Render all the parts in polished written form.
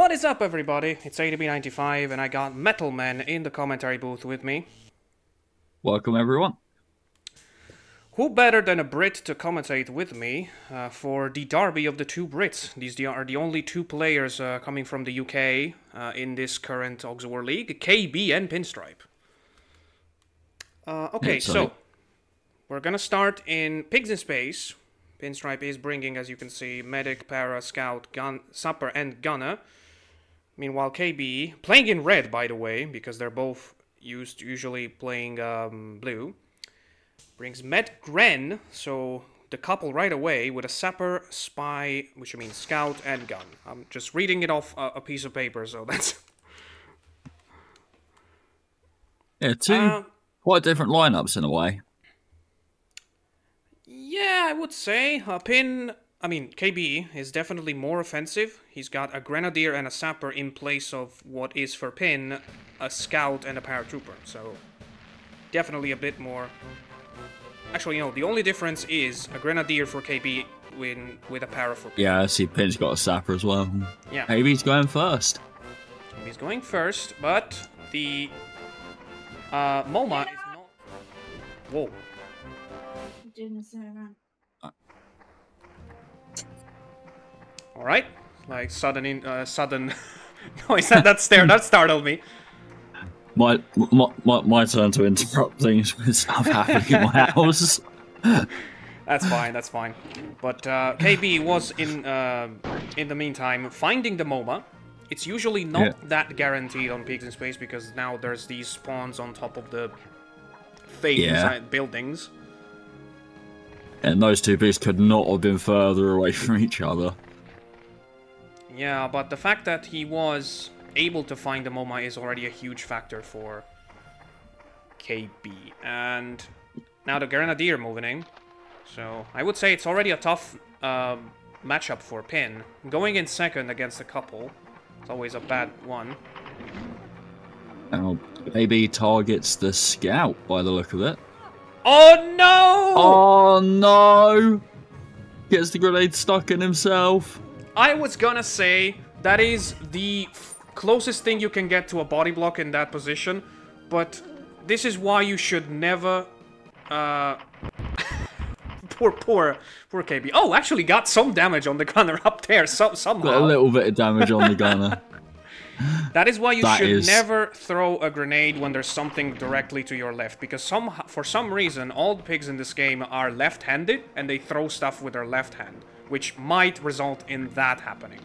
What is up, everybody? It's ADB95, and I got Metalman in the commentary booth with me. Welcome, everyone. Who better than a Brit to commentate with me for the derby of the two Brits? These are the only two players coming from the UK in this current Hogs League, KB and Pinstripe. Okay, so we're gonna start in Pigs in Space. Pinstripe is bringing, as you can see, Medic, Para, Scout, Gun, Sapper, and Gunner. Meanwhile, KB, playing in red, by the way, because they're both usually playing blue, brings Med Gren, so the couple right away, with a Sapper, Spy, which means Scout, and Gun. I'm just reading it off a piece of paper, so that's... Yeah, two quite different lineups in a way. Yeah, I would say. KB is definitely more offensive. He's got a Grenadier and a Sapper in place of what is for Pin, a Scout and a Paratrooper. So, definitely a bit more... Actually, no, the only difference is a Grenadier for KB with a Para for Pin. Yeah, I see Pin's got a Sapper as well. Yeah. KB's going first. KB's going first, but the MoMA is not... Whoa. Alright, like sudden noise that startled me. My turn to interrupt things with stuff happening in my house. That's fine. But KB was in the meantime finding the MoMA. It's usually not that guaranteed on Pigs in Space because now there's these spawns on top of the buildings. And those two pigs could not have been further away from each other. Yeah, but the fact that he was able to find the MoMA is already a huge factor for KB. And now the Grenadier moving in. So I would say it's already a tough matchup for Pin. Going in second against a couple, it's always a bad one. Now, maybe targets the Scout by the look of it. Oh no! Oh no! Gets the grenade stuck in himself. I was gonna say that is the closest thing you can get to a body block in that position, but this is why you should never... Poor KB. Oh, actually got some damage on the gunner up there somehow. Got a little bit of damage on the gunner. That is why you should never throw a grenade when there's something directly to your left, because for some reason all the pigs in this game are left-handed and they throw stuff with their left hand, which might result in that happening.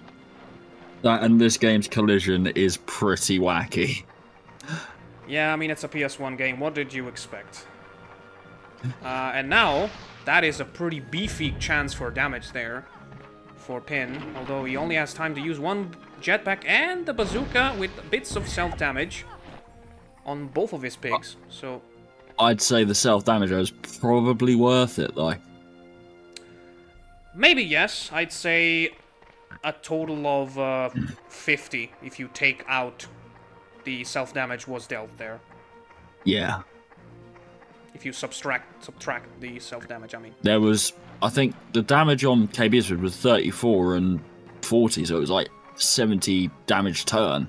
And this game's collision is pretty wacky. Yeah, I mean, it's a PS1 game. What did you expect? And now, that is a pretty beefy chance for damage there for Pin, although he only has time to use one jetpack and the bazooka with bits of self-damage on both of his pigs, so... I'd say the self-damage is probably worth it, though. Maybe yes. I'd say a total of 50 if you take out the self-damage was dealt there. Yeah. If you subtract the self-damage, I mean. There was, I think, the damage on KB's was 34 and 40, so it was like 70 damage turn.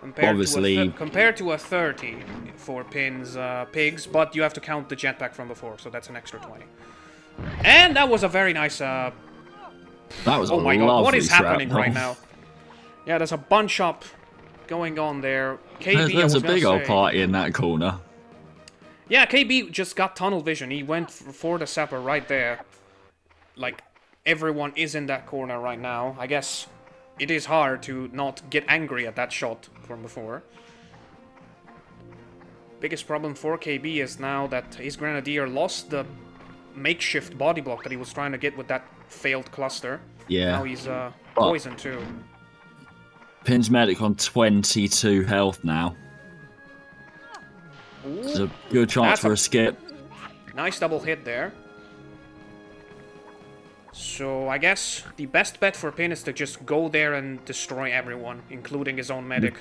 Compared to a 30 for Pin's pigs, but you have to count the jetpack from before, so that's an extra 20. And that was a very nice... that was oh my god, what is happening right now? Yeah, there's a bunch up going on there. KB, there's a big old party in that corner. Yeah, KB just got tunnel vision. He went for the Sapper right there. Like, everyone is in that corner right now. I guess it is hard to not get angry at that shot from before. Biggest problem for KB is now that his Grenadier lost the makeshift body block that he was trying to get with that failed cluster. Yeah. Now he's poisoned too. Pin's medic on 22 health now. Ooh, there's a good chance for a skip. Nice double hit there. So I guess the best bet for Pin is to just go there and destroy everyone, including his own medic.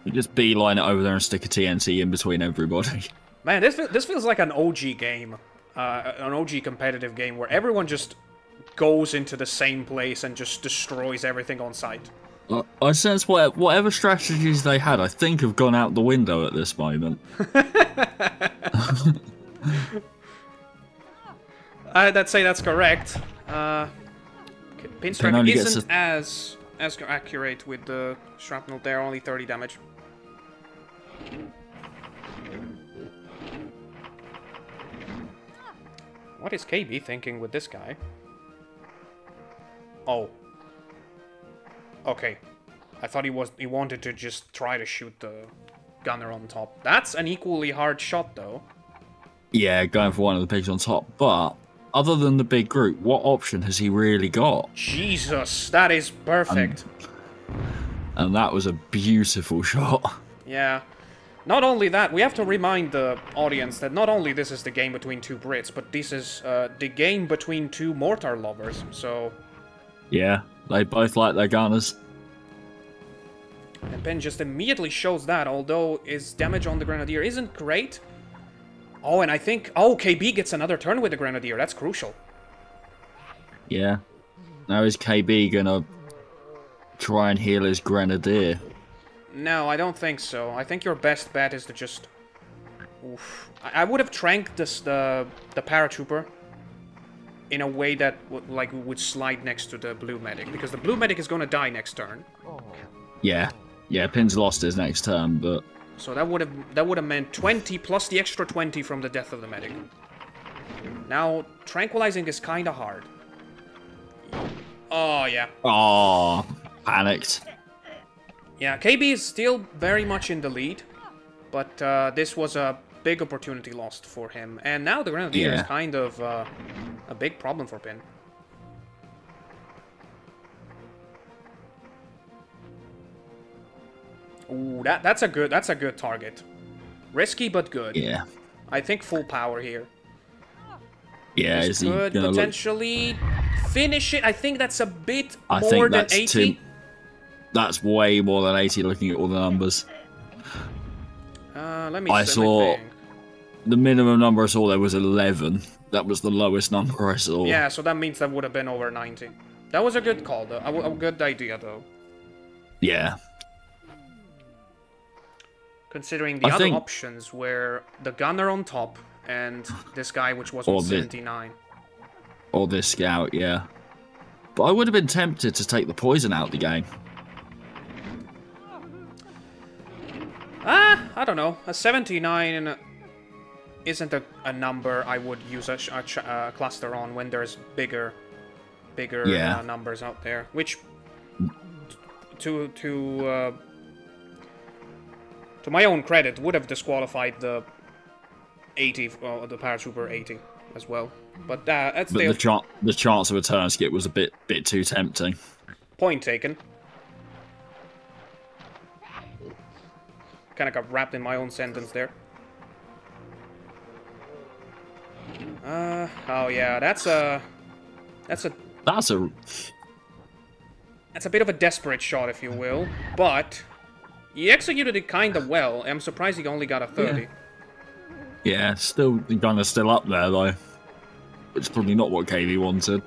You just beeline it over there and stick a TNT in between everybody. Man, this feels like an OG game. An OG competitive game where everyone just goes into the same place and just destroys everything on sight. I sense whatever strategies they had, I think have gone out the window at this moment. I'd say that's correct. Pinstripe isn't as accurate with the shrapnel there, only 30 damage. What is KB thinking with this guy? Oh. Okay. I thought he wanted to just try to shoot the gunner on top. That's an equally hard shot, though. Yeah, going for one of the pigs on top. But other than the big group, what option has he really got? Jesus, that is perfect. And that was a beautiful shot. Yeah. Not only that, we have to remind the audience that not only this is the game between two Brits, but this is the game between two mortar lovers, so... Yeah, they both like their gunners. And Ben just immediately shows that, although his damage on the Grenadier isn't great. Oh, and I think... Oh, KB gets another turn with the Grenadier, that's crucial. Yeah. Now is KB gonna try and heal his Grenadier? No, I don't think so. I think your best bet is to just... Oof. I would have tranked the paratrooper in a way that would slide next to the blue medic, because the blue medic is going to die next turn. Yeah, Pin's lost his next turn, but so that would have meant 20 plus the extra 20 from the death of the medic. Now tranquilizing is kind of hard. Oh yeah. Oh, panicked. Yeah, KB is still very much in the lead, but this was a big opportunity lost for him. And now the Grenadier is kind of a big problem for Pin. Ooh, that's a good target. Risky but good. Yeah. I think full power here. Yeah, this could potentially finish it. I think that's a bit more than 80. That's way more than 80 looking at all the numbers. Let me I saw the minimum number I saw there was 11. That was the lowest number I saw. Yeah, so that means that would have been over 90. That was a good call, though. A good idea, though. Yeah. Considering the other options were the gunner on top and this guy, which was on 79. Or this scout, yeah. But I would have been tempted to take the poison out of the game. I don't know. A 79 isn't a number I would use a cluster on when there's bigger numbers out there. Which, to my own credit, would have disqualified the 80, the paratrooper 80 as well. But that's the chance of a turn skip was a bit too tempting. Point taken. Kind of got wrapped in my own sentence there. Oh yeah, that's a bit of a desperate shot, if you will, but he executed it kind of well. I'm surprised he only got a 30. Yeah, still, the gunner's still up there though. It's probably not what KV wanted.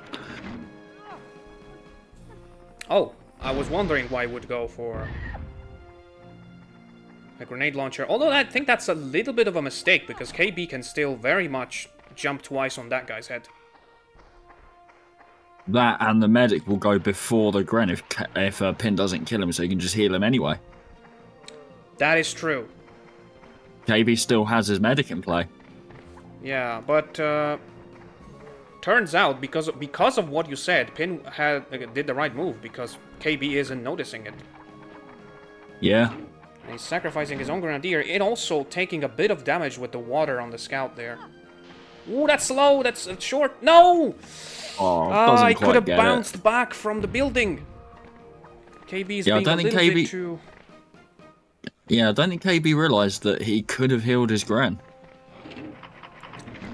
Oh, I was wondering why he would go for a grenade launcher. Although I think that's a little bit of a mistake, because KB can still very much jump twice on that guy's head. That and the medic will go before the Gren if Pin doesn't kill him, so you can just heal him anyway. That is true. KB still has his medic in play. Yeah, but turns out because of what you said, Pin did the right move, because KB isn't noticing it. Yeah. And he's sacrificing his own Grenadier, and also taking a bit of damage with the water on the scout there. Ooh, that's slow, that's short. No! Oh, I could have bounced back from the building. KB's being a little bit too... Yeah, I don't think KB realised that he could have healed his Gren.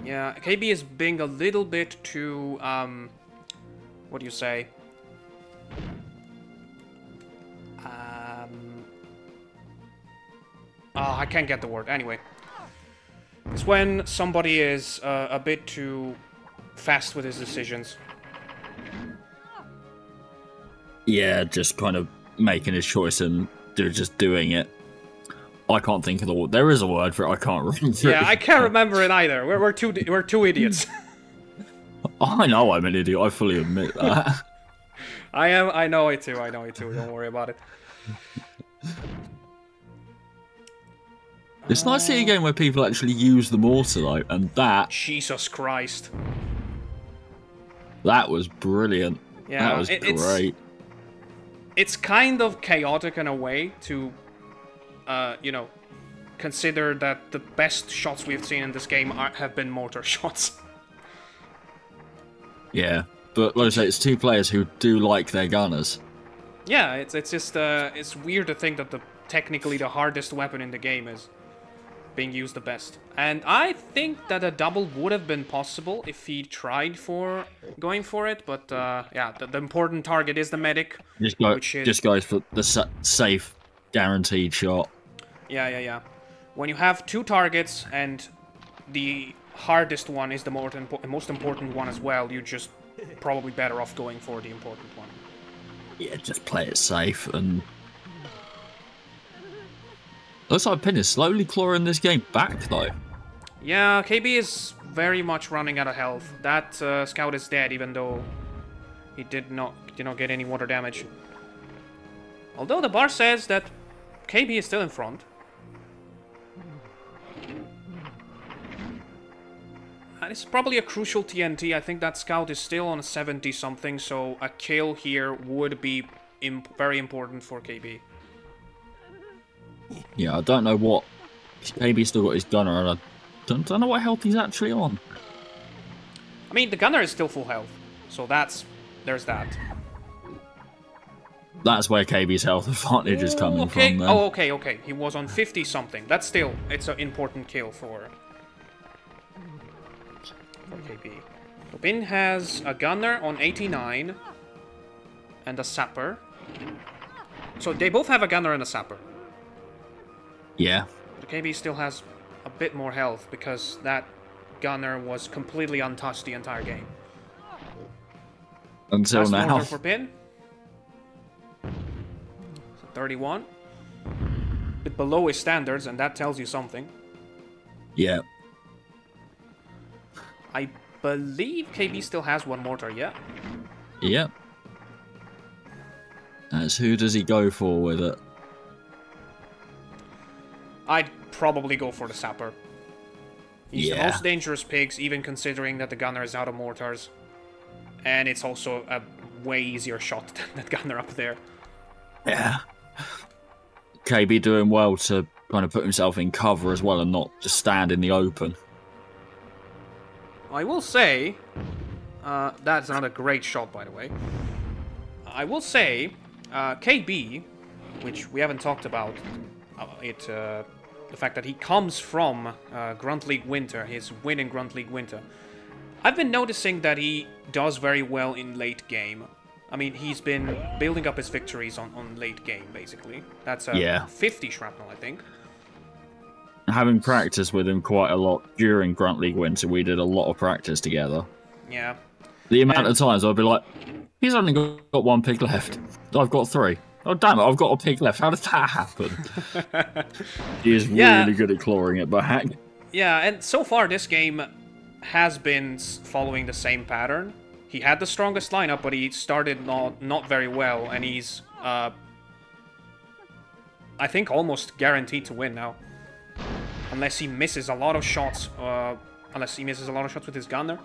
Yeah, KB is being a little bit too, what do you say? Oh, I can't get the word. Anyway. It's when somebody is a bit too fast with his decisions. Yeah, just kind of making his choice and just doing it. I can't think of the word. There is a word for it. I can't remember. Yeah, I can't remember it either. We're two idiots. I know I'm an idiot. I fully admit that. I know it too. Don't worry about it. It's nice to see a game where people actually use the mortar, though, and that... Jesus Christ. That was brilliant. Yeah, that was great. It's kind of chaotic in a way to, you know, consider that the best shots we've seen in this game have been mortar shots. Yeah, but like I say, it's two players who do like their gunners. Yeah, it's just, it's weird to think that technically the hardest weapon in the game is being used the best. And I think that a double would have been possible if he tried going for it, but yeah, the important target is the medic. Just goes for the safe, guaranteed shot. Yeah. When you have two targets and the hardest one is the most important one as well, you're just probably better off going for the important one. Yeah, just play it safe and... Looks like Pin is slowly clawing this game back, though. Yeah, KB is very much running out of health. That scout is dead, even though he did not get any water damage. Although the bar says that KB is still in front. And it's probably a crucial TNT. I think that scout is still on 70-something, so a kill here would be very important for KB. Yeah, I don't know what... KB still got his gunner, and I don't know what health he's actually on. I mean, the gunner is still full health, so there's that. That's where KB's health advantage is coming from, then. Oh, okay. He was on 50-something. That's still... It's an important kill for KB. Pin has a gunner on 89 and a sapper. So they both have a gunner and a sapper. Yeah. But KB still has a bit more health because that gunner was completely untouched the entire game. Until Last now. mortar for Pin. So 31. A bit below his standards, and that tells you something. Yeah. I believe KB still has one mortar, yeah? Yep. As who does he go for with it? I'd probably go for the sapper. He's the most dangerous pigs, even considering that the gunner is out of mortars. And it's also a way easier shot than that gunner up there. Yeah. KB doing well to kind of put himself in cover as well and not just stand in the open. I will say, that's not a great shot, by the way. I will say, KB, which we haven't talked about, the fact that he comes from Grunt League Winter, his win in Grunt League Winter. I've been noticing that he does very well in late game. I mean, he's been building up his victories on late game, basically. That's 50 shrapnel, I think. Having practiced with him quite a lot during Grunt League Winter, we did a lot of practice together. Yeah. The amount of times I'd be like, he's only got one pig left. I've got 3. Oh, damn it, I've got a pig left. How did that happen? He is really good at clawing it back. Yeah, and so far this game has been following the same pattern. He had the strongest lineup, but he started not very well, and he's, I think, almost guaranteed to win now. Unless he misses a lot of shots, with his gunner.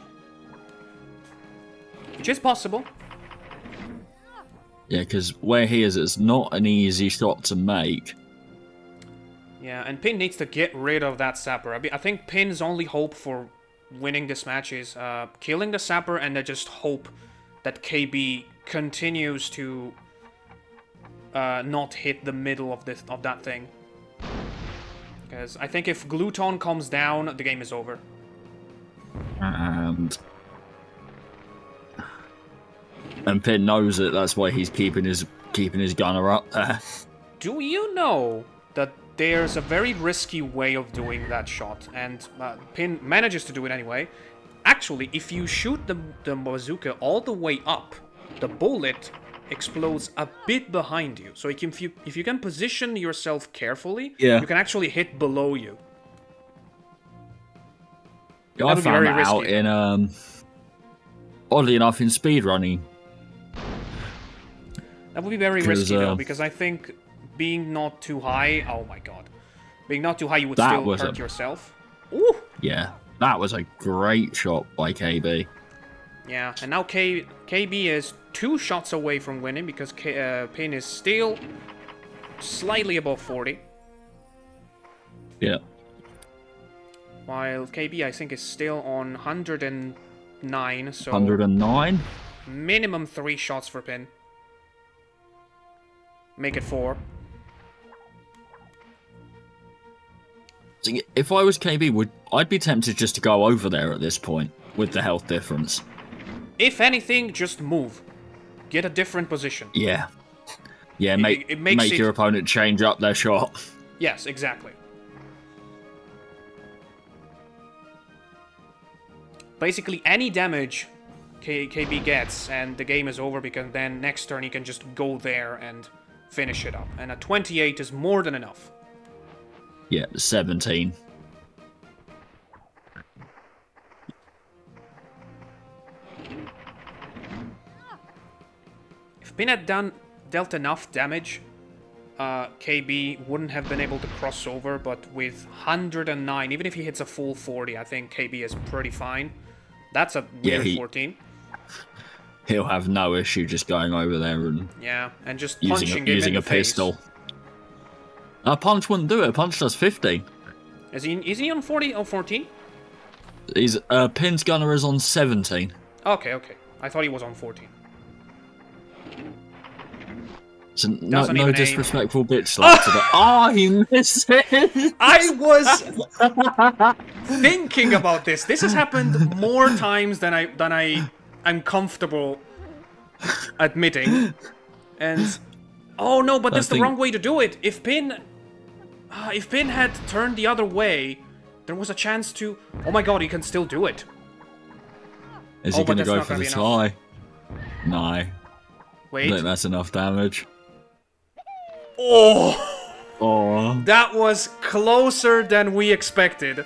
Which is possible. Yeah, because where he is, it's not an easy shot to make. Yeah, and Pin needs to get rid of that sapper. I think Pin's only hope for winning this match is killing the sapper and then just hope that KB continues to not hit the middle of that thing. Because I think if Gluton comes down, the game is over. And Pin knows it. That's why he's keeping his gunner up there. Do you know that there's a very risky way of doing that shot? And Pin manages to do it anyway. Actually, if you shoot the bazooka all the way up, the bullet explodes a bit behind you. So if you can position yourself carefully, Yeah. you can actually hit below you. Yeah, I found that out in, oddly enough, in speedrunning. That would be very risky, though, because I think being not too high... Oh, my God. Being not too high, you would still hurt yourself. Ooh! Yeah, that was a great shot by KB. Yeah, and now KB is 2 shots away from winning, because Pin is still slightly above 40. Yeah. While KB, I think, is still on 109, so... 109? Minimum 3 shots for Pin. Make it 4. So if I was KB, I'd be tempted just to go over there at this point, with the health difference. If anything, just move. Get a different position. Yeah. Yeah, make your opponent change up their shot. Yes, exactly. Basically, any damage KB gets, and the game is over, because then next turn he can just go there and finish it up. And a 28 is more than enough. Yeah, 17. If Pin had dealt enough damage, KB wouldn't have been able to cross over, but with 109, even if he hits a full 40, I think KB is pretty fine. That's a weird 14. He'll have no issue just going over there and and just punching him using in a the face. pistol. A punch wouldn't do it. A punch does 50. Is he on 40 or 14? He's Pin's gunner is on 17. Okay. I thought he was on 14. So no disrespectful bitch slap to that. Oh, he misses! I was thinking about this. This has happened more times than I'm comfortable admitting. And oh no, but that's the wrong way to do it. If Pin had turned the other way, there was a chance to... Oh my God, he can still do it. Is he going to go for the tie? No. Wait. I think that's enough damage. Oh! That was closer than we expected.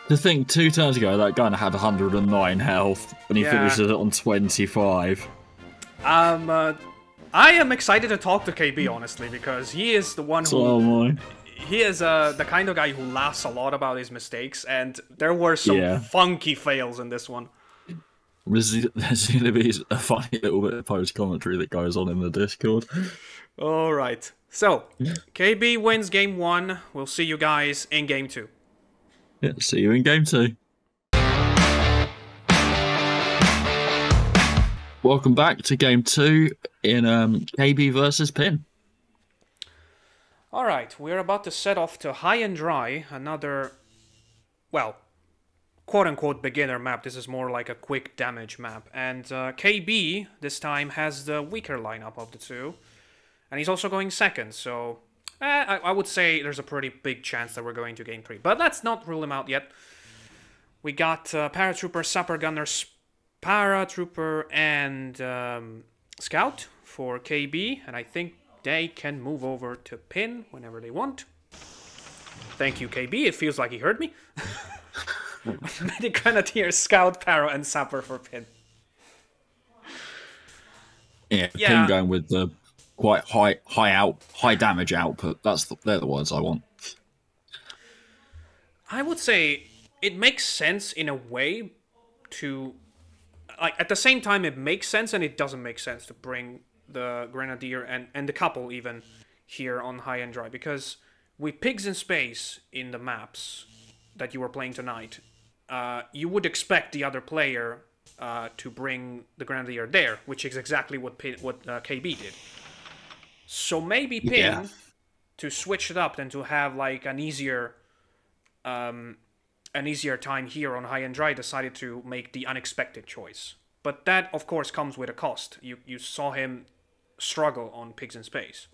To think 2 turns ago, that gun had 109 health, and he finishes it on 25. I am excited to talk to KB, honestly, because he is the one who... He is the kind of guy who laughs a lot about his mistakes, and there were some funky fails in this one. There's going to be a funny little bit of post-commentary that goes on in the Discord. Alright, so, KB wins game 1. We'll see you guys in game 2. Yeah, see you in game 2. Welcome back to game 2 in KB versus Pin. Alright, we're about to set off to High and Dry, another, well, quote-unquote beginner map. This is more like a quick damage map. And KB, this time, has the weaker lineup of the two. And he's also going second, so I would say there's a pretty big chance that we're going to game 3. But let's not rule him out yet. We got Paratrooper, Sapper Gunner, Paratrooper, and Scout for KB. And I think they can move over to Pin whenever they want. Thank you, KB. It feels like he heard me. Medic Grenadier, Scout, Para, and Sapper for Pin. Yeah, Pin going with the quite high damage output. They're the words I want. I would say it makes sense in a way to, like, at the same time it makes sense and it doesn't make sense to bring the Grenadier and the couple even here on High and Dry, because with Pigs in Space in the maps that you were playing tonight, you would expect the other player to bring the Grenadier there, which is exactly what KB did. So maybe Pin, to switch it up and to have like an easier time here on High and Dry, decided to make the unexpected choice. But that, of course, comes with a cost. You saw him struggle on Pigs in Space.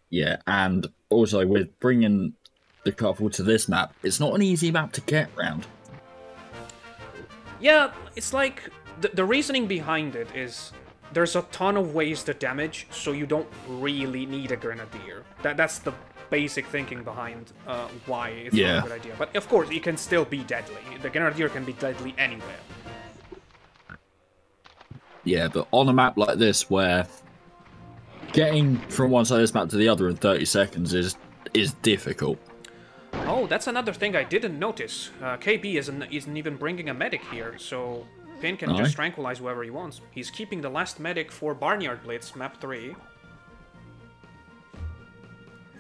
Yeah, and also with bringing the couple to this map, it's not an easy map to get round. Yeah, it's like the reasoning behind it is there's a ton of ways to damage, so you don't really need a Grenadier. That's the basic thinking behind why it's not a good idea. But of course, it can still be deadly. The Grenadier can be deadly anywhere. Yeah, but on a map like this, where getting from one side of this map to the other in 30 seconds is difficult. Oh, that's another thing I didn't notice. KB isn't even bringing a medic here, so Pin can just tranquilize whoever he wants. He's keeping the last medic for Barnyard Blitz, map 3.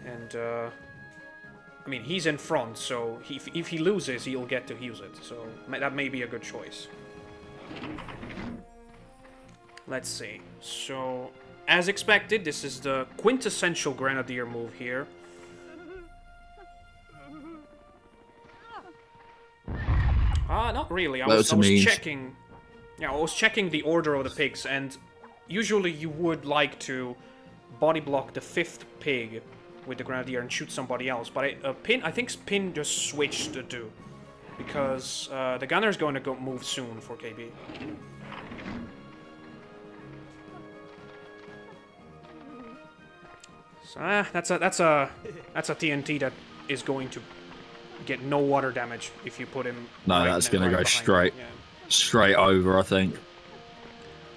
And, I mean, he's in front, so if he loses, he'll get to use it. So that may be a good choice. Let's see. So, as expected, this is the quintessential Grenadier move here. Not really. I was checking. Yeah, I was checking the order of the pigs, and usually you would like to body block the 5th pig with the Grenadier and shoot somebody else. But I think Pin just switched the two because the gunner is going to move soon for KB. So that's a TNT that is going to get no water damage if you put him. No, that's going to go straight over, I think.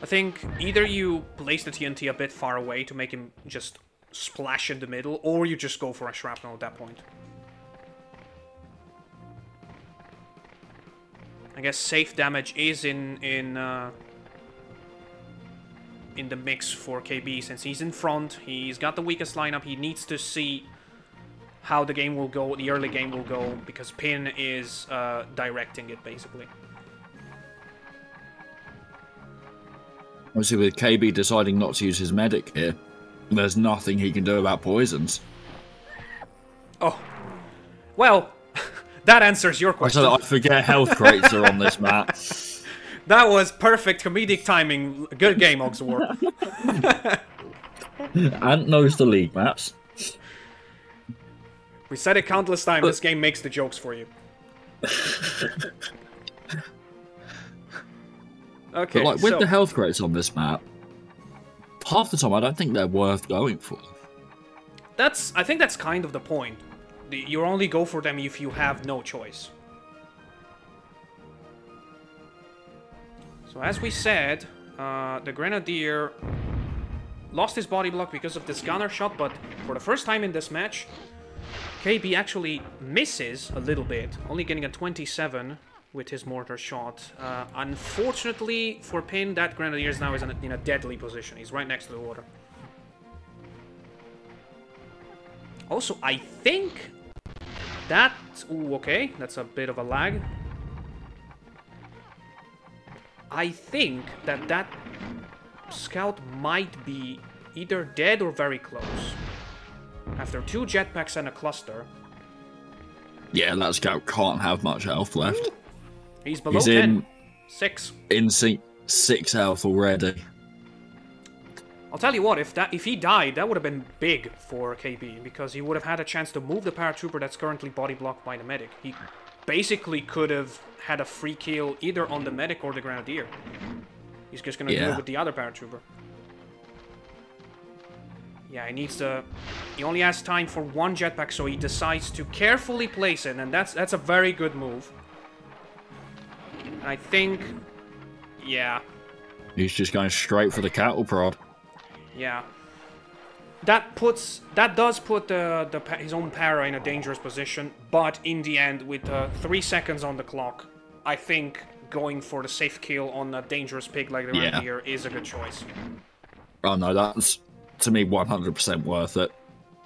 I think either you place the TNT a bit far away to make him just splash in the middle, or you just go for a shrapnel at that point. I guess safe damage is in the mix for KB since he's in front. He's got the weakest lineup. He needs to see how the game will go, the early game will go, because Pin is directing it basically. Obviously, with KB deciding not to use his medic here, there's nothing he can do about poisons. Oh, well, that answers your question. I forget health crates are on this map. That was perfect comedic timing. Good game, Hogs War. Ant knows the league maps. We said it countless times. This game makes the jokes for you. Okay, but like with the health crates on this map, half the time I don't think they're worth going for. I think that's kind of the point. You only go for them if you have no choice. So as we said, the Grenadier lost his body block because of this gunner shot, but for the first time in this match, KB actually misses a little bit, only getting a 27 with his mortar shot. Unfortunately for Pin, that Grenadier now is in a deadly position. He's right next to the water. Also, I think that... Ooh, okay, that's a bit of a lag. I think that scout might be either dead or very close. After 2 jetpacks and a cluster. Yeah, that scout can't have much health left. He's below 10. 6. In 6 health already. I'll tell you what, if he died, that would have been big for KB, because he would have had a chance to move the paratrooper that's currently body blocked by the medic. He basically could have had a free kill either on the medic or the Grenadier. He's just gonna do it with the other paratrooper. Yeah, he only has time for 1 jetpack, so he decides to carefully place it, and that's a very good move. I think, yeah. He's just going straight for the cattle prod. Yeah. That does put his own para in a dangerous position, but in the end, with 3 seconds on the clock, I think going for the safe kill on a dangerous pig like the Grenadier is a good choice. Oh no, that's, to me, 100% worth it.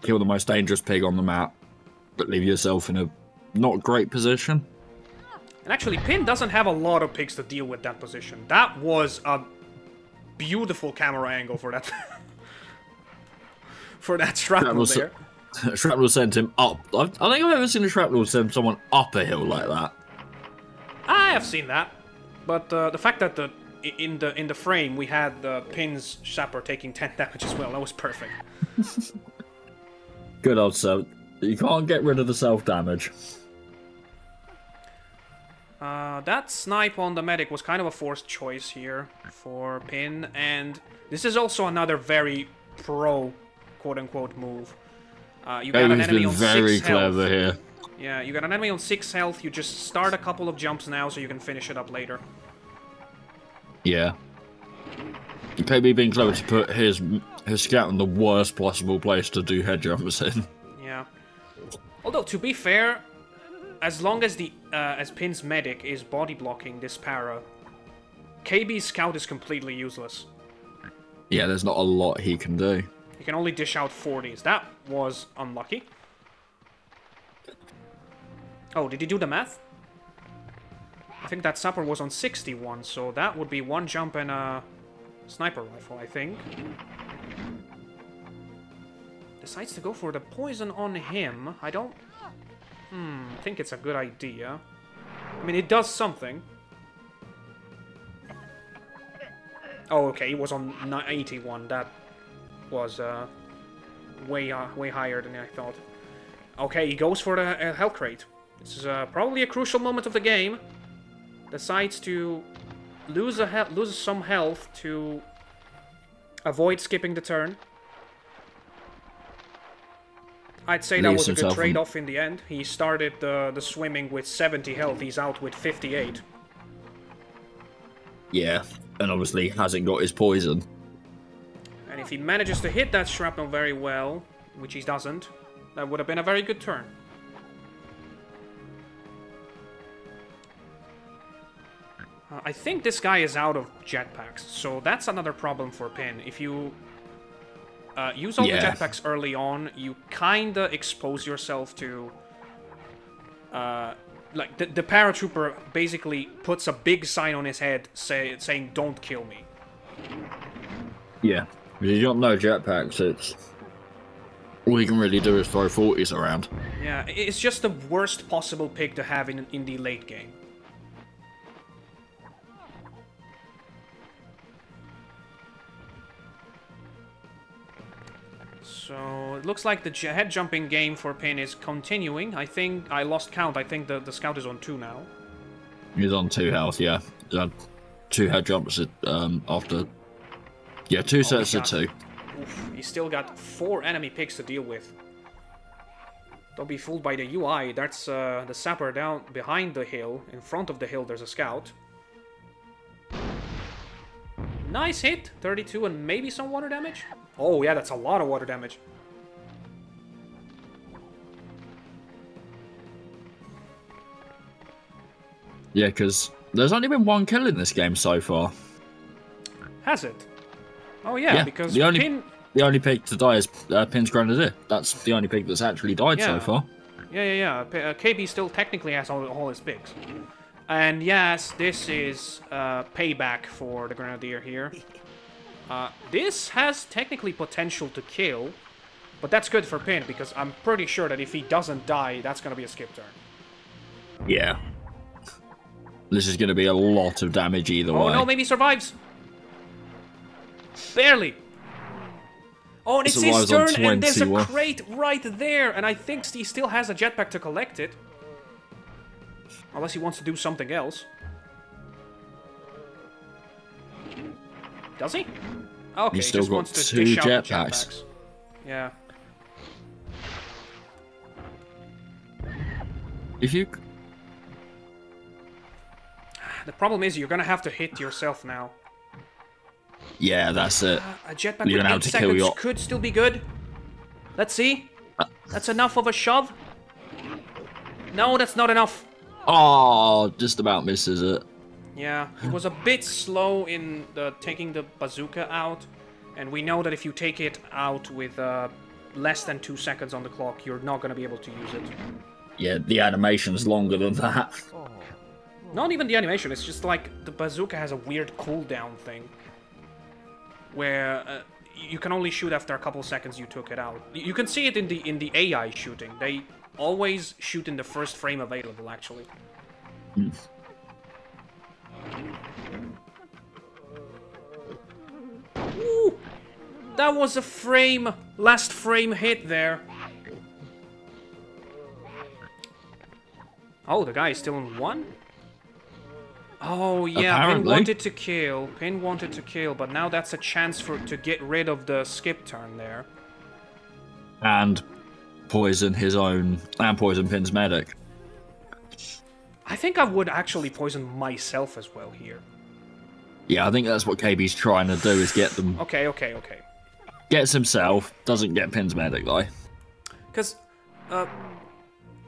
Kill the most dangerous pig on the map, but leave yourself in a not great position. And actually, Pin doesn't have a lot of pigs to deal with that position. That was a beautiful camera angle for that for that shrapnel there. Shrapnel sent him up. I don't think I've ever seen a shrapnel send someone up a hill like that. I have seen that, but the fact that in the frame we had Pin's sapper taking 10 damage as well, that was perfect. Good old self. You can't get rid of the self damage. That snipe on the medic was kind of a forced choice here for Pin, and this is also another very pro, quote-unquote, move. You got an enemy on 6 health. Very clever here. Yeah, you got an enemy on 6 health, you just start a couple of jumps now so you can finish it up later. Yeah. KB being clever to put his scout in the worst possible place to do head jumps in. Yeah. Although, to be fair, as long as as Pin's medic is body blocking this para, KB's scout is completely useless. Yeah, there's not a lot he can do. He can only dish out 40s. That was unlucky. Oh, did he do the math? I think that sapper was on 61, so that would be 1 jump and a sniper rifle, I think. Decides to go for the poison on him. I don't... think it's a good idea. I mean, it does something. Oh, okay, he was on 81. That was way higher than I thought. Okay, he goes for the health crate. This is probably a crucial moment of the game. Decides to lose some health to avoid skipping the turn. I'd say that was a good trade-off in the end. He started the swimming with 70 health. He's out with 58. Yeah, and obviously hasn't got his poison. And if he manages to hit that shrapnel very well, which he doesn't, that would have been a very good turn. I think this guy is out of jetpacks, so that's another problem for Pin. If you use all the jetpacks early on, you kinda expose yourself to... like, the paratrooper basically puts a big sign on his head saying, "Don't kill me." Yeah, if you don't know jetpacks, it's... all you can really do is throw 40s around. Yeah, it's just the worst possible pick to have in the late game. So, it looks like the head jumping game for Pin is continuing. I think I lost count. I think the scout is on 2 now. He's on 2 health, yeah. 2 head jumps after... yeah, 2 sets of 2. Oof, he's still got 4 enemy picks to deal with. Don't be fooled by the UI. That's the sapper down behind the hill. In front of the hill, there's a scout. Nice hit. 32 and maybe some water damage. Oh, yeah, that's a lot of water damage. Yeah, because there's only been 1 kill in this game so far. Has it? Oh, yeah, because the only pick to die is Pin's Grenadier. That's the only pick that's actually died so far. Yeah. KB still technically has all his picks. And yes, this is payback for the Grenadier here. This has technically potential to kill, but that's good for Pin, because I'm pretty sure that if he doesn't die, that's going to be a skip turn. Yeah. This is going to be a lot of damage either way. Oh no, maybe he survives. Barely. Oh, and it's his turn, and there's a crate right there, and I think he still has a jetpack to collect it. Unless he wants to do something else. Does he? Okay, he still just got wants to 2 dish out jetpacks. The jetpacks. Yeah. If you... the problem is you're gonna have to hit yourself now. yeah, that's it. A jetpack with 8 seconds could still be good. Let's see. That's enough of a shove. No, that's not enough. Oh, just about misses it. Yeah, he was a bit slow in taking the bazooka out, and we know that if you take it out with less than 2 seconds on the clock, you're not going to be able to use it. Yeah, the animation's longer than that. Not even the animation, it's just like the bazooka has a weird cooldown thing, where you can only shoot after a couple seconds you took it out. You can see it in the AI shooting. They always shoot in the first frame available, actually. Ooh, that was a last frame hit there. Oh, the guy is still in 1? Oh yeah, Apparently. Pin wanted to kill, but now that's a chance to get rid of the skip turn there. And poison his own, and poison Pin's medic. I think I would actually poison myself as well here. Yeah, I think that's what KB's trying to do, is get them... Okay. Gets himself, doesn't get Pin's medic, though. Because,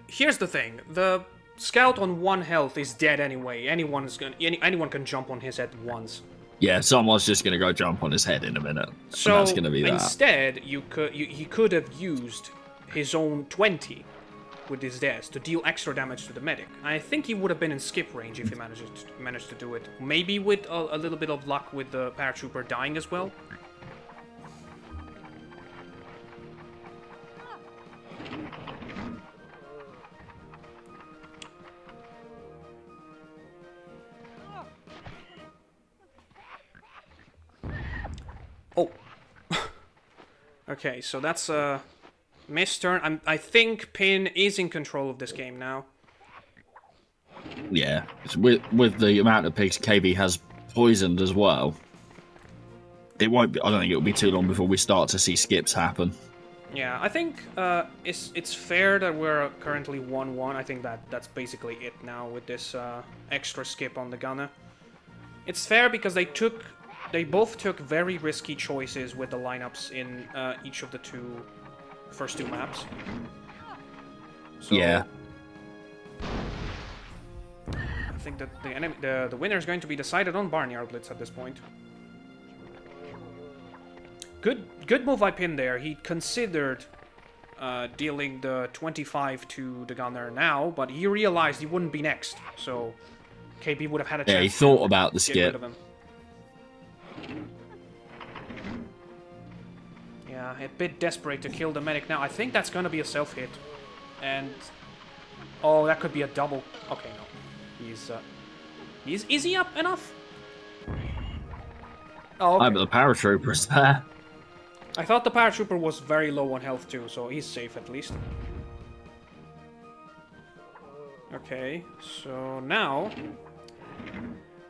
here's the thing. The scout on 1 health is dead anyway. Anyone can jump on his head once. Yeah, someone's just going to go jump on his head in a minute. So, and that's going to be that. Instead, he could have used his own 20 with his death to deal extra damage to the medic. I think he would have been in skip range if he managed to do it. Maybe with a little bit of luck with the paratrooper dying as well. Oh. Okay, so that's a missed turn. I think Pin is in control of this game now. Yeah, with the amount of pigs KB has poisoned as well, it won't be. I don't think it'll be too long before we start to see skips happen. Yeah, I think it's fair that we're currently 1-1. I think that's basically it now with this extra skip on the gunner. It's fair because they both took very risky choices with the lineups in each of the first two maps. So, yeah. I think that the winner is going to be decided on Barnyard Blitz at this point. Good move by Pin there. He considered dealing the 25 to the gunner now, but he realized he wouldn't be next, so KB would have had a chance. Yeah, he thought about the to get rid skip. of him. Yeah, a bit desperate to kill the medic now. I think that's going to be a self-hit. And... oh, that could be a double. Okay, no. Is he up enough? Oh, okay. But the paratrooper's there. I thought the paratrooper was very low on health too, so he's safe at least. Okay, so now...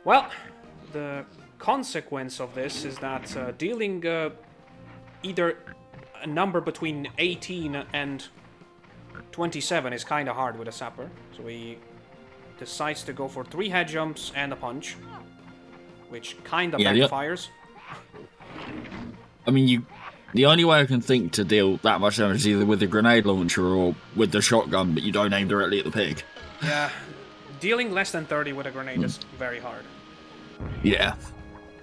well, the consequence of this is that dealing either a number between 18 and 27 is kind of hard with a sapper. So he decides to go for 3 head jumps and a punch, which kind of backfires. I mean, the only way I can think to deal that much damage is either with the grenade launcher or with the shotgun, but you don't aim directly at the pig. Yeah, dealing less than 30 with a grenade is very hard. Yeah,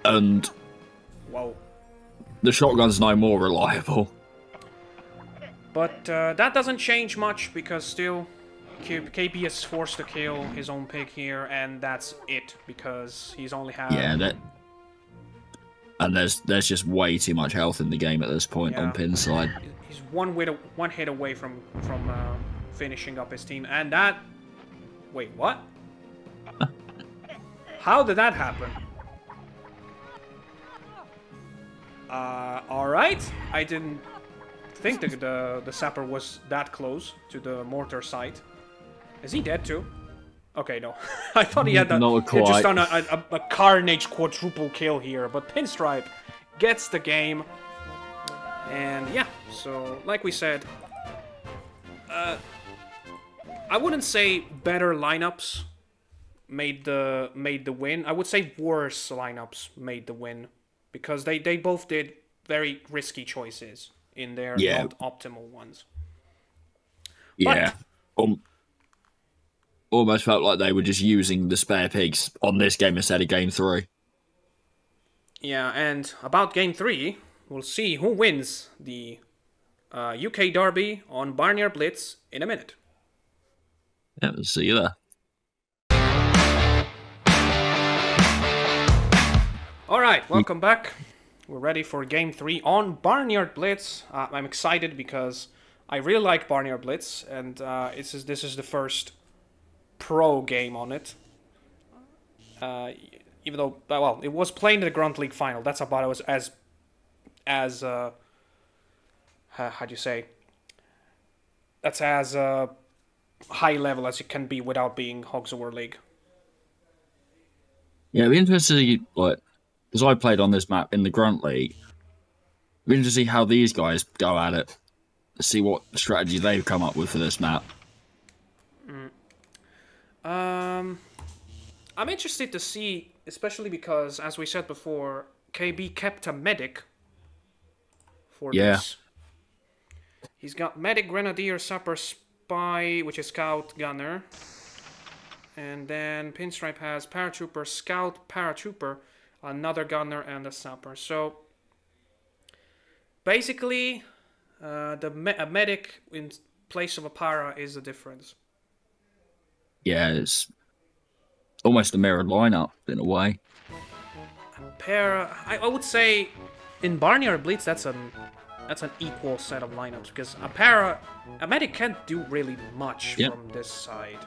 and whoa, the shotgun's no more reliable. But that doesn't change much because still KB is forced to kill his own pig here, and that's it because he's only had... yeah, and there's just way too much health in the game at this point on Pin's side. He's one hit away from finishing up his team, and that... wait, what? How did that happen? Alright. I didn't think the sapper was that close to the mortar site. Is he dead too? Okay, no. I thought he had that. Not quite. He just done a carnage quadruple kill here, but Pinstripe gets the game. And yeah, so like we said, I wouldn't say better lineups made the win. I would say worse lineups made the win because they both did very risky choices in their not optimal ones. Yeah. Almost felt like they were just using the spare pigs on this game instead of game 3. Yeah, and about game 3, we'll see who wins the UK Derby on Barnyard Blitz in a minute. Yeah, we'll see you there. Alright, welcome back. We're ready for game 3 on Barnyard Blitz. I'm excited because I really like Barnyard Blitz, and this is the first pro game on it. Even though, well, it was playing in the Grunt League final. That's about as how'd you say? That's as high level as it can be without being Hogs War League. Yeah, it'd be interesting to see, like, because I played on this map in the Grunt League. It'd be interesting to see how these guys go at it. See what strategy they've come up with for this map. I'm interested to see, especially because, as we said before, KB kept a medic for this. He's got medic, grenadier, sapper, spy, which is scout, gunner. And then Pinstripe has paratrooper, scout, paratrooper, another gunner, and a sapper. So basically, a medic in place of a para is the difference. Yeah, it's almost a mirrored lineup in a way. Para, I would say, in Barnyard Blitz, that's an equal set of lineups because a medic can't do really much from this side.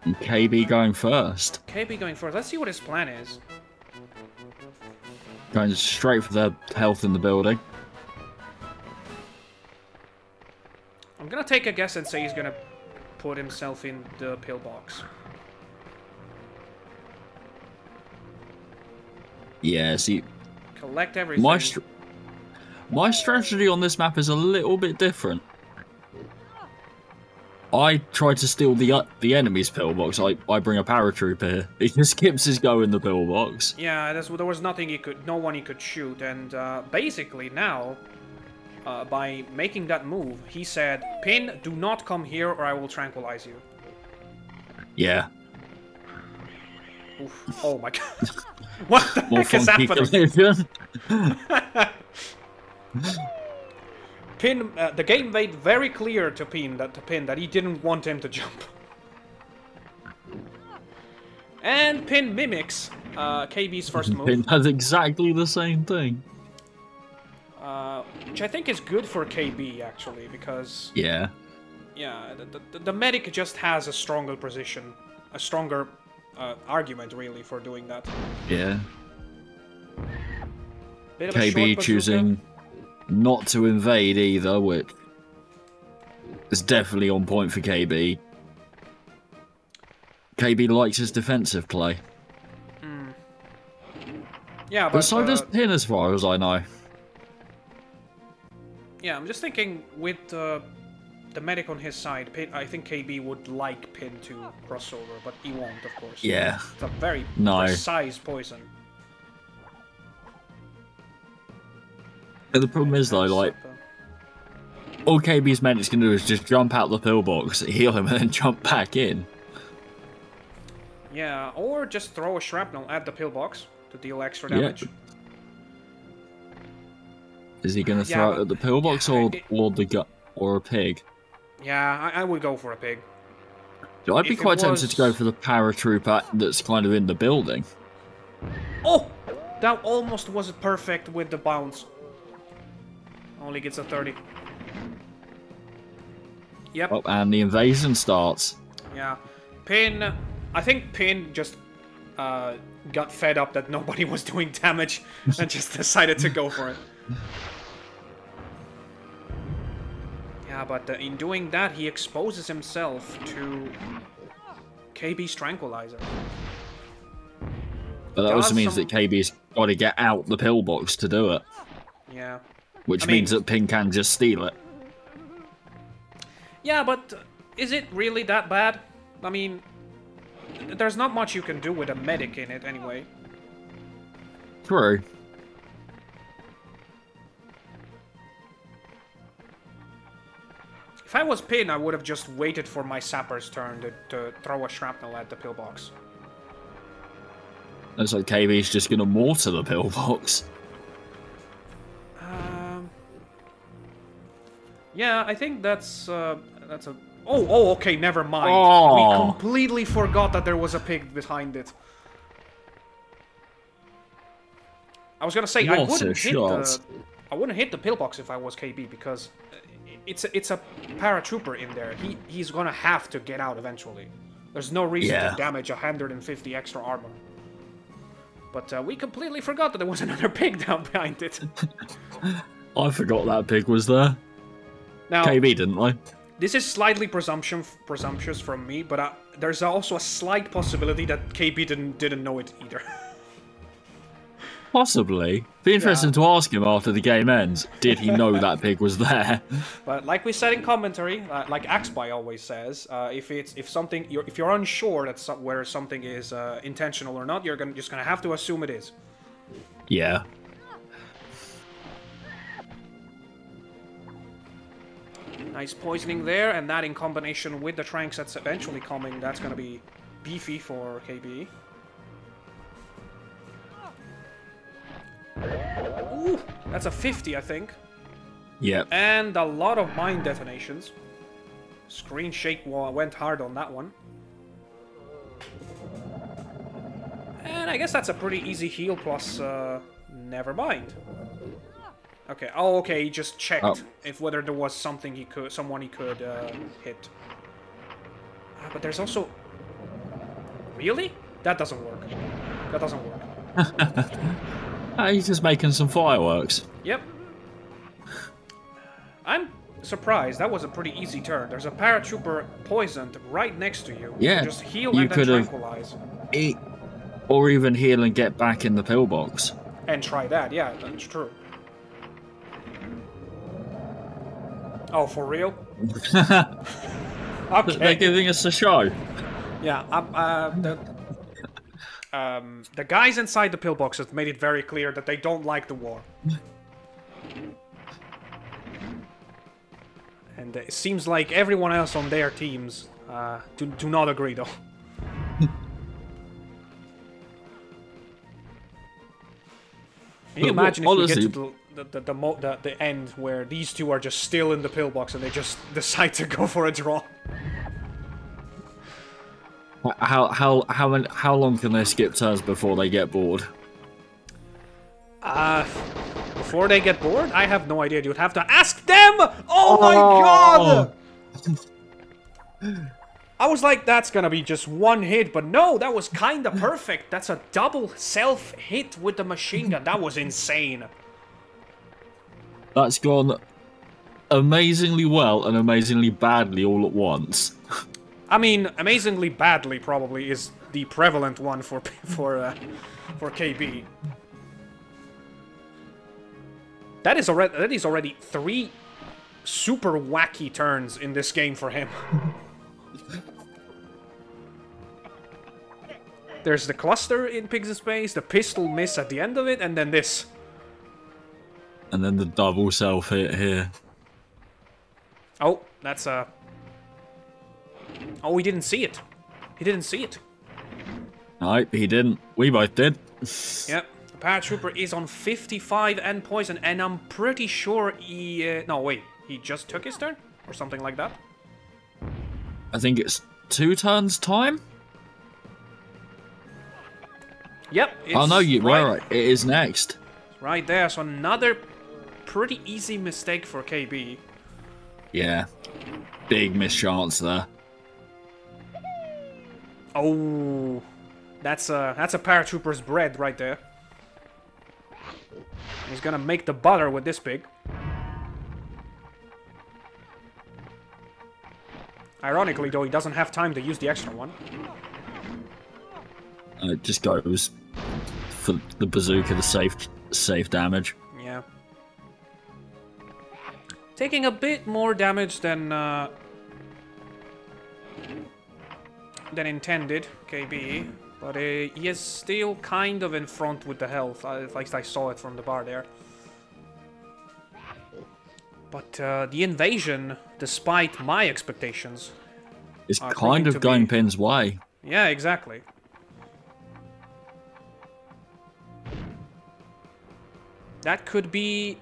And KB going first. KB going first. Let's see what his plan is. Going straight for the health in the building. I'm gonna take a guess and say he's gonna put himself in the pillbox. Yeah, see... Collect everything. My strategy on this map is a little bit different. I try to steal the enemy's pillbox. I bring a paratrooper here. He just skips his go in the pillbox. Yeah, there was nothing no one he could shoot, and basically now, by making that move, he said, "Pin, do not come here, or I will tranquilize you." Yeah. Oof. Oh my god! What the heck is happening? Pin, the game made very clear to Pin that he didn't want him to jump. And Pin mimics KB's first move. Pin does exactly the same thing. Which I think is good for KB, actually, because... Yeah. Yeah, the medic just has a stronger position. A stronger argument, really, for doing that. Yeah. Bit of a KB short choosing not to invade either, which is definitely on point for KB. KB likes his defensive play. Yeah, but so does Pin, as far as I know. Yeah, I'm just thinking with the medic on his side, I think KB would like Pin to cross over, but he won't, of course. Yeah. It's a very precise poison. But the problem is, though, like, all KB's medics can do is just jump out the pillbox, heal him, and then jump back in. Yeah, or just throw a shrapnel at the pillbox to deal extra damage. Is he going to throw it at the pillbox or a pig? Yeah, I would go for a pig. I'd be quite tempted to go for the paratrooper that's kind of in the building. Oh! That almost was perfect with the bounce. Only gets a 30. Yep. Oh, and the invasion starts. Yeah. Pin... I think Pin just got fed up that nobody was doing damage and just decided to go for it. Yeah, but in doing that, he exposes himself to KB's tranquilizer. But that also means that KB's got to get out the pillbox to do it. Yeah. Which means that Pin can just steal it. Yeah, but is it really that bad? I mean, there's not much you can do with a medic in it anyway. True. If I was Pin, I would have just waited for my sapper's turn to throw a shrapnel at the pillbox. Looks like KB's just going to mortar the pillbox. Yeah, I think that's a... Oh, okay, never mind. Oh. We completely forgot that there was a pig behind it. I was gonna say, I wouldn't hit the pillbox if I was KB, because it's a paratrooper in there. He's gonna have to get out eventually. There's no reason to damage 150 extra armor. But we completely forgot that there was another pig down behind it. I forgot that pig was there. Now, KB didn't I? This is slightly presumptuous from me, but there's also a slight possibility that KB didn't know it either. Possibly. Be interesting to ask him after the game ends. Did he know that pig was there? But like we said in commentary, like Axby always says, if you're unsure that where something is intentional or not, you're just gonna have to assume it is. Yeah. Nice poisoning there, and that in combination with the tranks that's eventually coming, that's gonna be beefy for KB. Ooh, that's a 50, I think. Yep. And a lot of mine detonations. Screen shake went hard on that one. And I guess that's a pretty easy heal plus, never mind. Okay, oh, okay, he just checked if whether there was someone he could hit. But there's also... Really? That doesn't work. That doesn't work. He's just making some fireworks. Yep. I'm surprised. That was a pretty easy turn. There's a paratrooper poisoned right next to you. Yeah. You just heal and then tranquilize. Or even heal and get back in the pillbox. And try that, yeah, that's true. Oh, for real? Okay. They're giving us a show. Yeah, the guys inside the pillbox have made it very clear that they don't like the war. And it seems like everyone else on their teams do not agree, though. Can you imagine if we get to the end where these two are just still in the pillbox and they just decide to go for a draw? How long can they skip turns before they get bored? Before they get bored? I have no idea. You'd have to ask them! Oh my god! I was like, that's gonna be just one hit, but no, that was kinda perfect. That's a double self-hit with the machine gun. That was insane. That's gone amazingly well and amazingly badly all at once. I mean, amazingly badly probably is the prevalent one for KB. That is already 3 super wacky turns in this game for him. There's the cluster in Pigs in Space, the pistol miss at the end of it, and then this. And then the double self-hit here. Oh, that's a... Oh, he didn't see it. He didn't see it. No, he didn't. We both did. Yep. The paratrooper is on 55 and poison, and I'm pretty sure he... no, wait. He just took his turn? Or something like that? I think it's 2 turns time? Yep. Oh, no, you were right. It is next. Right there. So another pretty easy mistake for KB. Yeah. Big mischance there. Oh, that's a paratrooper's bread right there. He's gonna make the butter with this pig. Ironically, though, he doesn't have time to use the extra one. It just goes for the bazooka, the safe damage. Yeah. Taking a bit more damage than intended, KB, but he is still kind of in front with the health, like I saw it from the bar there. But the invasion, despite my expectations, is kind of going Pin's way. Yeah, exactly. That could be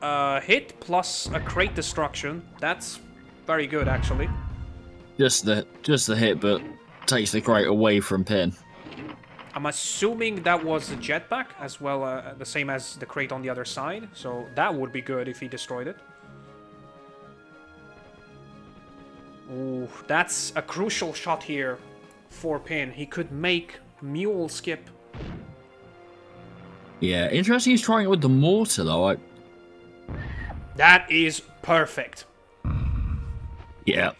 a hit plus a crate destruction. That's very good, actually. Just the hit, but takes the crate away from Pin. I'm assuming that was a jetpack as well, the same as the crate on the other side. So that would be good if he destroyed it. Ooh, that's a crucial shot here for Pin. He could make Mule skip. Yeah, interesting he's trying it with the mortar, though. That is perfect. Yeah.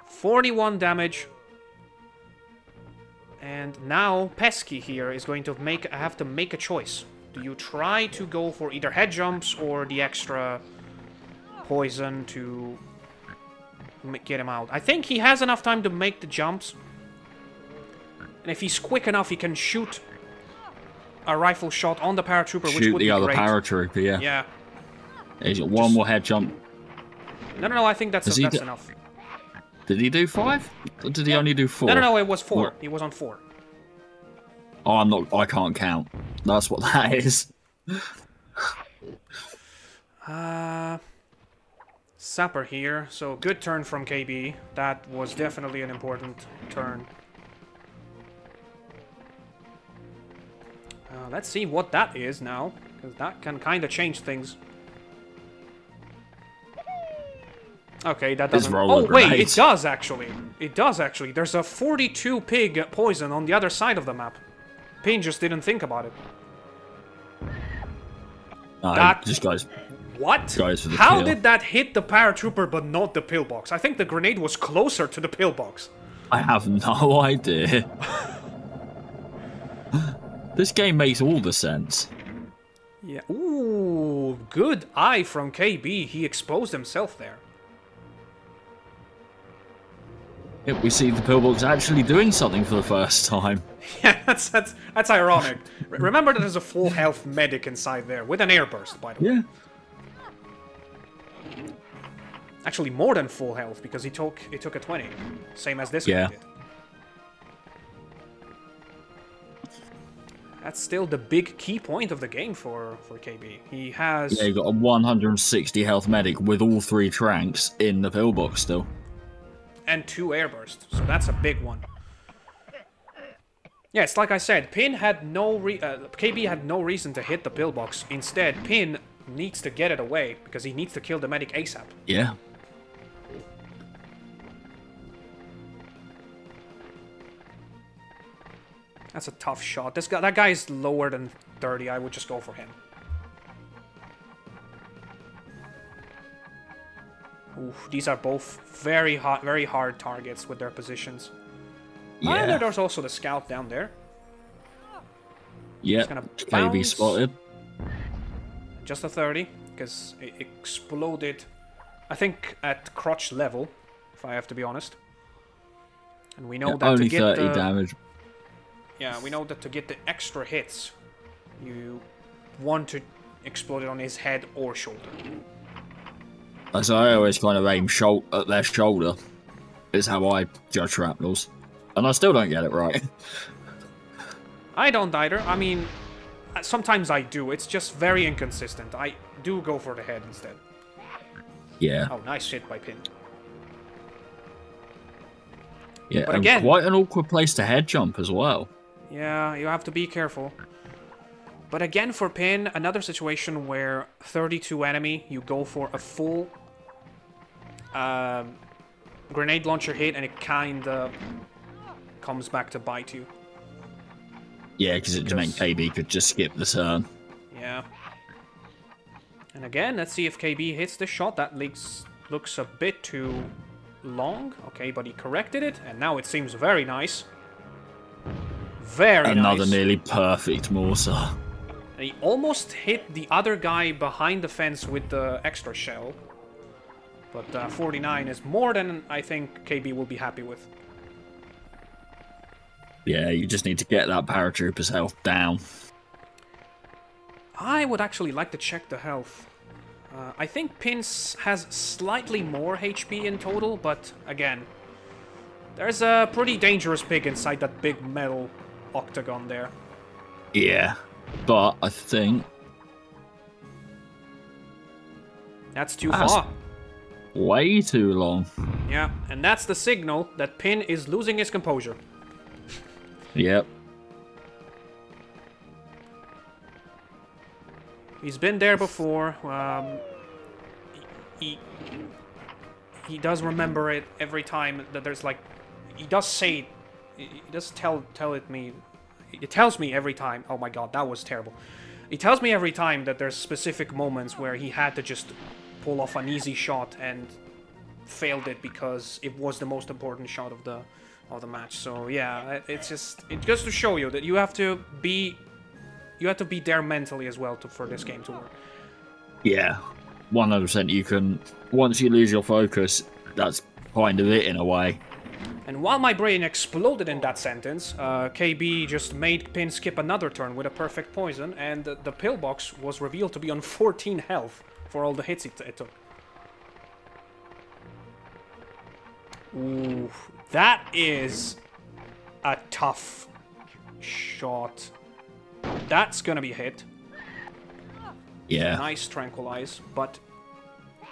41 damage. And now Pesky here is going to have to make a choice. Do you try to go for either head jumps or the extra poison to get him out? I think he has enough time to make the jumps. And if he's quick enough, he can shoot a rifle shot on the paratrooper, which would be great. Shoot the other paratrooper, yeah. Yeah. He's got one more head jump. No, I think that's enough. Did he do 5? Or did he only do 4? No, it was 4. He was on 4. Oh, I can't count. That's what that is. Sapper here, so good turn from KB. That was definitely an important turn. Let's see what that is now, because that can kind of change things. Okay, that doesn't... Oh, wait, it does actually. It does actually. There's a 42 pig poison on the other side of the map. Pin just didn't think about it. Just guys. What? How did that hit the paratrooper but not the pillbox? I think the grenade was closer to the pillbox. I have no idea. This game makes all the sense. Yeah. Ooh, good eye from KB. He exposed himself there. Yep, we see the pillbox actually doing something for the first time. Yeah, that's ironic. Remember that there's a full health medic inside there with an airburst, by the way. Yeah. Actually, more than full health because he took a 20, same as this guy did. That's still the big key point of the game for KB. He has... Yeah, he got a 160 health medic with all 3 tranks in the pillbox still. And 2 airbursts, so that's a big one. Yeah, it's like I said, Pin had KB had no reason to hit the pillbox. Instead, Pin needs to get it away because he needs to kill the medic ASAP. Yeah. That's a tough shot. That guy is lower than 30. I would just go for him. Oof, these are both very hard targets with their positions. Yeah. And there's also the scout down there. Yeah, KB spotted. Just a 30, because it exploded, I think, at crotch level, if I have to be honest. And we know that only to get 30 damage. Yeah, we know that to get the extra hits, you want to explode it on his head or shoulder. So I always kind of aim at their shoulder, is how I judge shrapnels. And I still don't get it right. I don't either. I mean, sometimes I do. It's just very inconsistent. I do go for the head instead. Yeah. Oh, nice hit by Pin. Yeah, but and again, quite an awkward place to head jump as well. Yeah, you have to be careful. But again, for Pin, another situation where 32 enemy, you go for a full grenade launcher hit, and it kind of comes back to bite you. Yeah, because it just meant KB could just skip the turn. Yeah. And again, let's see if KB hits the shot. That looks a bit too long. Okay, but he corrected it, and now it seems very nice. Very nice. Another nearly perfect mortar. And he almost hit the other guy behind the fence with the extra shell. But 49 is more than I think KB will be happy with. Yeah, you just need to get that paratrooper's health down. I would actually like to check the health. I think Pins has slightly more HP in total, but again, there's a pretty dangerous pig inside that big metal octagon there. Yeah, but I think... That's too far. Way too long. Yeah, and that's the signal that Pin is losing his composure. Yep. He's been there before. He does remember it every time that there's like... He does say... He does tell it me... It tells me every time... Oh my god, that was terrible. He tells me every time that there's specific moments where he had to just pull off an easy shot and failed it because it was the most important shot of the match. So yeah, it goes to show you that you have to be there mentally as well for this game to work. Yeah, 100%. You can, once you lose your focus, that's kind of it in a way. And while my brain exploded in that sentence, KB just made Pin skip another turn with a perfect poison, and the pillbox was revealed to be on 14 health for all the hits it took. Ooh, that is a tough shot. That's gonna be a hit. Yeah. Nice tranquilize, but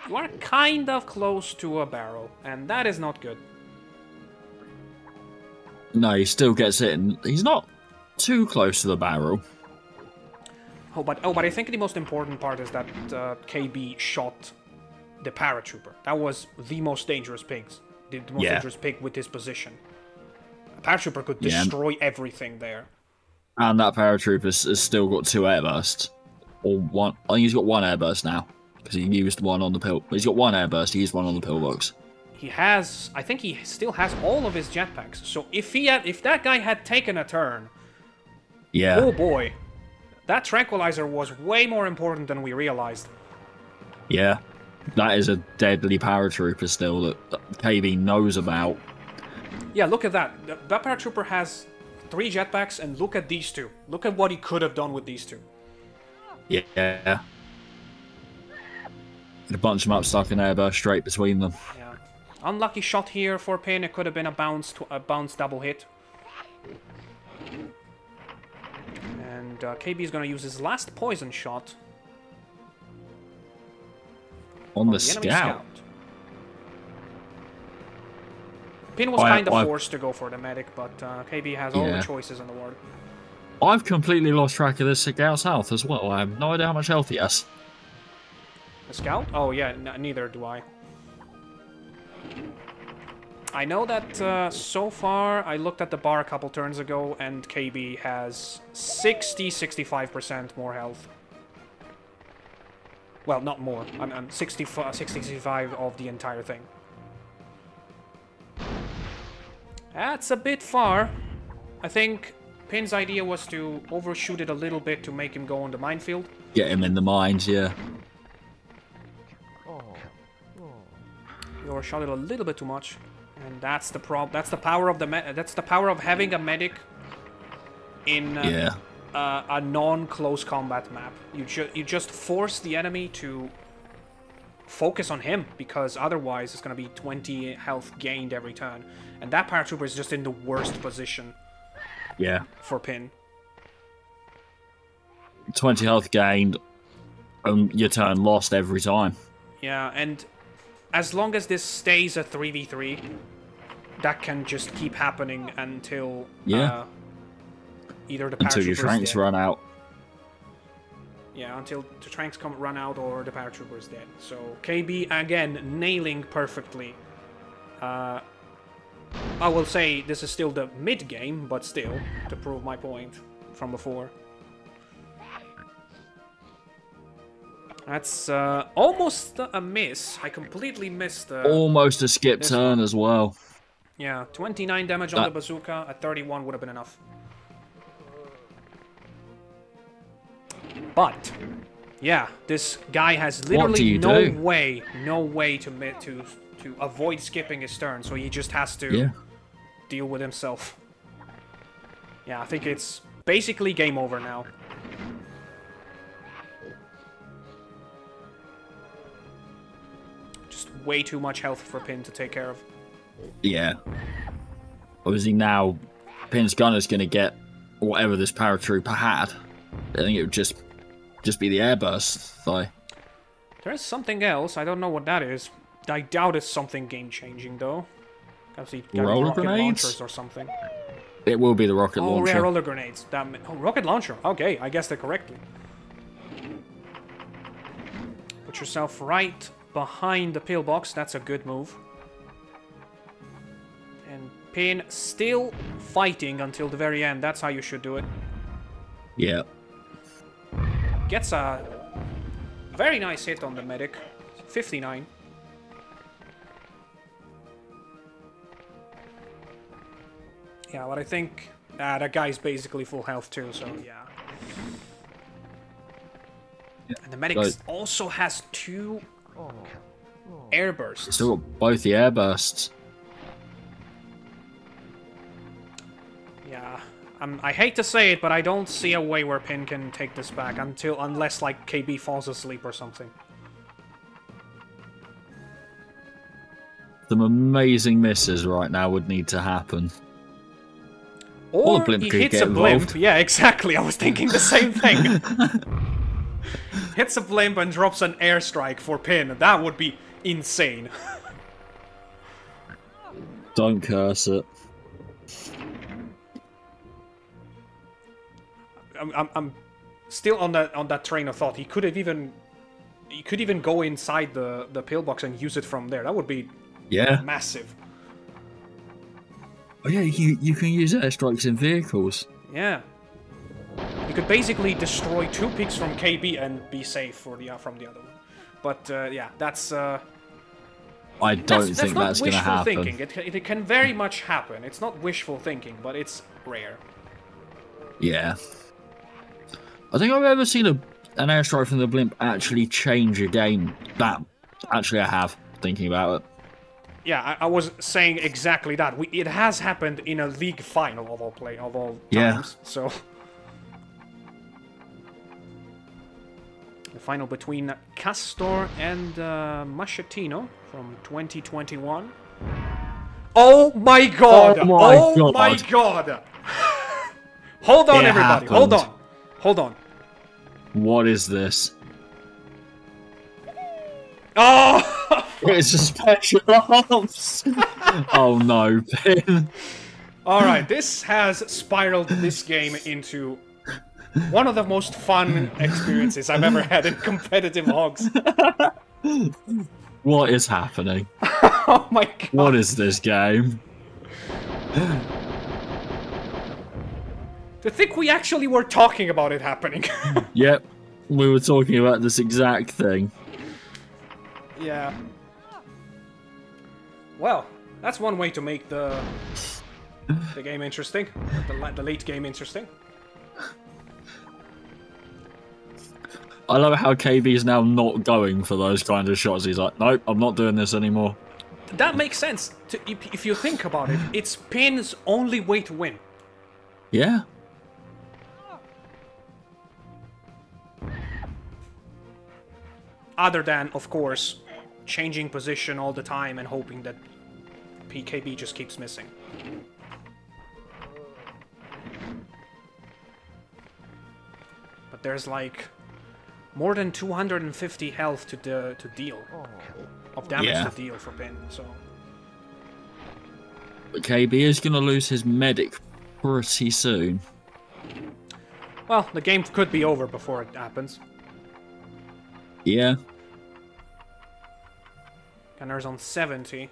you are kind of close to a barrel, and that is not good. No, he still gets it, and he's not too close to the barrel. Oh, but I think the most important part is that KB shot the paratrooper. That was the most dangerous pigs. The most dangerous pig with his position. A paratrooper could destroy everything there. And that paratrooper has still got 2 airbursts. Or one. I think he's got 1 airburst now. Because he used one on the pill. He's got 1 airburst, he used one on the pillbox. He has... I think he still has all of his jetpacks. So if that guy had taken a turn... Yeah. Oh boy. That tranquilizer was way more important than we realized. Yeah. That is a deadly paratrooper still that KB knows about. Yeah, look at that. That paratrooper has 3 jetpacks, and look at these 2. Look at what he could have done with these 2. Yeah. A bunch of them up, stuck in airburst straight between them. Yeah. Unlucky shot here for Pin. It could have been a bounce double hit. And KB is going to use his last poison shot. On the scout. Pin was kind of forced to go for the medic, but KB has all the choices in the world. I've completely lost track of this scout's health as well. I have no idea how much health he has. The scout? Oh yeah, neither do I. I know that so far, I looked at the bar a couple turns ago, and KB has 65% more health. Well, not more. I'm 65 of the entire thing. That's a bit far. I think Pin's idea was to overshoot it a little bit to make him go on the minefield. Get him in the mines, yeah. You overshot it a little bit too much, and that's the problem. That's the power of that's the power of having a medic in a non-close combat map. You just force the enemy to focus on him, because otherwise it's going to be 20 health gained every turn, and that paratrooper is just in the worst position. Yeah. For Pin. 20 health gained, your turn lost every time. Yeah, and as long as this stays a 3v3, that can just keep happening until either the paratroopers until your tranks run out. Yeah, until the tranks run out or the paratrooper is dead. So KB again nailing perfectly. I will say this is still the mid game, but still to prove my point from before. That's almost a miss. I completely missed. Almost a skip turn as well. Yeah, 29 damage on the bazooka. At 31 would have been enough. But yeah, this guy has literally no way to avoid skipping his turn. So he just has to deal with himself. Yeah, I think it's basically game over now. Way too much health for Pin to take care of. Yeah. Obviously now, Pin's gunner's going to get whatever this paratrooper had. I think it would just be the airburst, though. There's something else. I don't know what that is. I doubt it's something game-changing, though. Roller grenades? Launchers or something. It will be the rocket launcher. Oh, yeah, roller grenades. Rocket launcher. Okay, I guessed it correctly. Put yourself right behind the pillbox. That's a good move. And Pin still fighting until the very end. That's how you should do it. Yeah. Gets a very nice hit on the medic. 59. Yeah, but I think that guy's basically full health too, so yeah. And the medic also has 2 air bursts. Still got both the air bursts. Yeah, I hate to say it, but I don't see a way where Pin can take this back unless like KB falls asleep or something. Some amazing misses right now would need to happen. Or he hits a blimp. Yeah, exactly. I was thinking the same thing. Hits a blimp and drops an airstrike for Pin. That would be insane. Don't curse it. I'm still on that train of thought. He could even go inside the pillbox and use it from there. That would be massive. Oh yeah, you can use airstrikes in vehicles. Yeah. You could basically destroy 2 picks from KB and be safe from the other one. But yeah, that's. I don't think that's going to happen. Thinking. It can very much happen. It's not wishful thinking, but it's rare. Yeah. I think I've ever seen an airstrike from the blimp actually change a game. That actually I have, thinking about it. Yeah, I was saying exactly that. It has happened in a league final of all times. Yeah. So the final between Castor and Machetino from 2021. Oh my god! Oh my god! Hold on, everybody. Happened. Hold on. What is this? Oh! It's a special ops. Oh no, Pin. Alright, this has spiraled this game into one of the most fun experiences I've ever had in competitive Hogs. What is happening? Oh my god. What is this game? To think we actually were talking about it happening. Yep, we were talking about this exact thing. Yeah. Well, that's one way to make the game interesting. The late game interesting. I love how KB is now not going for those kind of shots. He's like, nope, I'm not doing this anymore. That makes sense. If you think about it, it's Pin's only way to win. Yeah. Other than, of course, changing position all the time and hoping that PKB just keeps missing. But there's like more than 250 health to deal of damage to deal for Pin. So. But KB is going to lose his medic pretty soon. Well, the game could be over before it happens. Yeah. Gunner's on 70.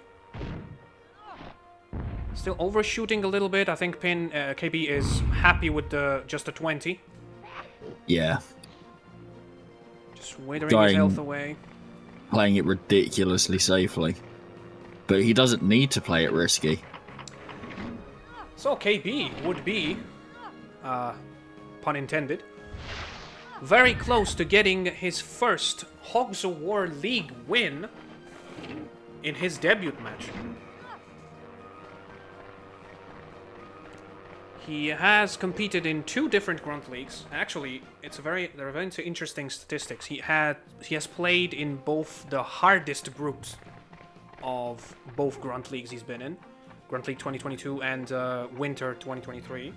Still overshooting a little bit. I think KB is happy with just a 20. Yeah. Just withering his health away. Playing it ridiculously safely. But he doesn't need to play it risky. So KB would be, pun intended, very close to getting his first Hogs of War League win in his debut match. He has competed in 2 different Grunt Leagues. Actually, there are very interesting statistics. He has played in both the hardest groups of both Grunt Leagues he's been in. Grunt League 2022 and Winter 2023.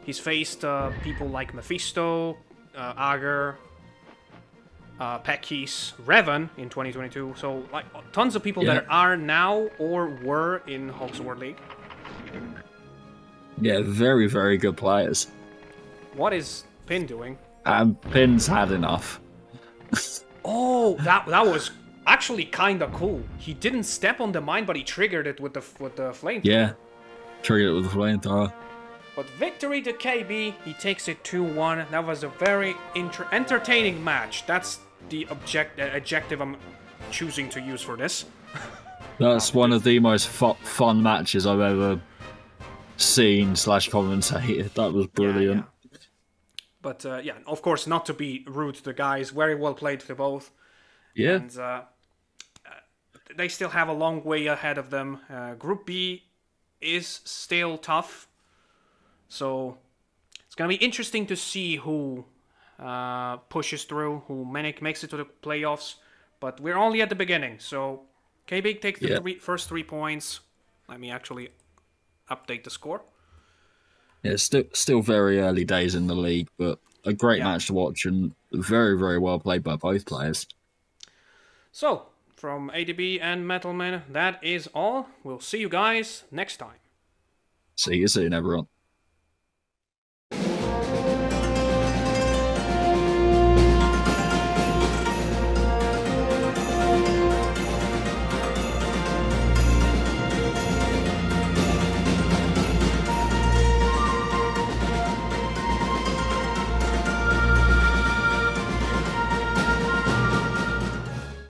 He's faced people like Mephisto, Ager, Pekis, Revan in 2022. So, like, tons of people that are now or were in Hogs of War League. Yeah, very, very good players. What is Pin doing? Pin's had enough. Oh, that was actually kind of cool. He didn't step on the mine, but he triggered it with the flamethrower. Yeah, triggered it with the flamethrower. But victory to KB, he takes it 2-1. That was a very entertaining match. That's the adjective I'm choosing to use for this. That's one of the most fun matches I've ever seen / commentated. That was brilliant. Yeah. But yeah, of course, not to be rude to the guys. Very well played to both. Yeah. And they still have a long way ahead of them. Group B is still tough. So it's going to be interesting to see who pushes through, who makes it to the playoffs. But we're only at the beginning. So K-Big takes the first 3 points. Let me actually update the score. Yeah, still very early days in the league, but a great match to watch and very, very well played by both players. So, from ADB and Metalman, that is all. We'll see you guys next time. See you soon, everyone.